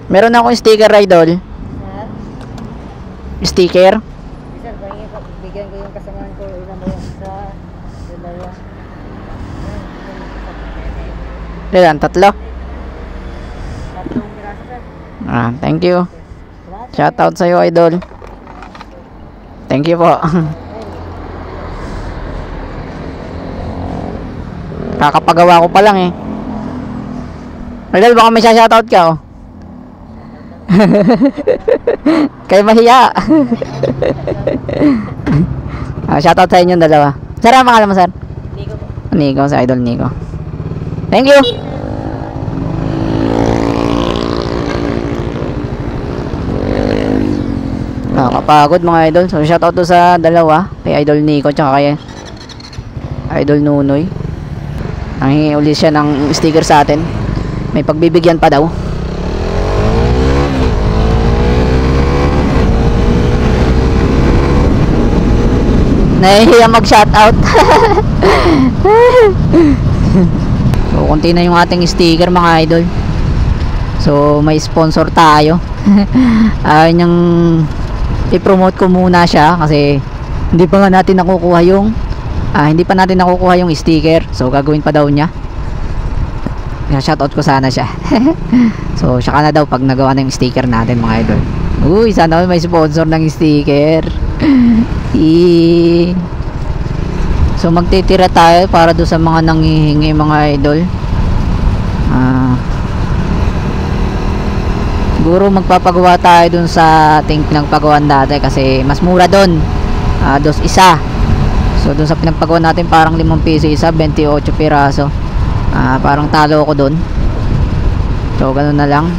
Meron akong sticker, idol. Sticker. Sir, bigyan ko yung kasamaan ko. Ilan mo yung isa, dalawa. Ilan? Tatlo? Tatlong piraso, sir. Thank you. Shoutout sa'yo, idol. Thank you po. Kakapagawa ko pa lang eh. Idol, baka may shoutout ka oh. Kayo mahiya. Shoutout sa inyong dalawa. Sir, ang pangalan mo, sir? Nico po. Nico, sa idol Nico. Thank you. Nakakapagod mga idol. So shoutout to sa dalawa, kay idol Nico tsaka kay idol Nunoy. Nanghingi ulit siya ng sticker sa atin. May pagbibigyan pa daw. Nahihiya mag-shoutout. So konti na yung ating sticker mga idol. So may sponsor tayo. Ayun yung i-promote ko muna siya kasi hindi pa nga natin nakukuha yung yung sticker. So gagawin pa daw niya. Shoutout ko sana siya. So siya ka na daw pag nagawa na yung sticker natin mga idol. Uy, sana may sponsor ng sticker. So magtitira tayo para do sa mga nanghihingi mga idol. Siguro magpapagawa tayo dun sa ating pinagpagawan dati kasi mas mura dun. Dos isa. So dun sa pinagpagawa natin parang 5 piso isa, 28 piraso. Parang talo ako dun. So ganun na lang.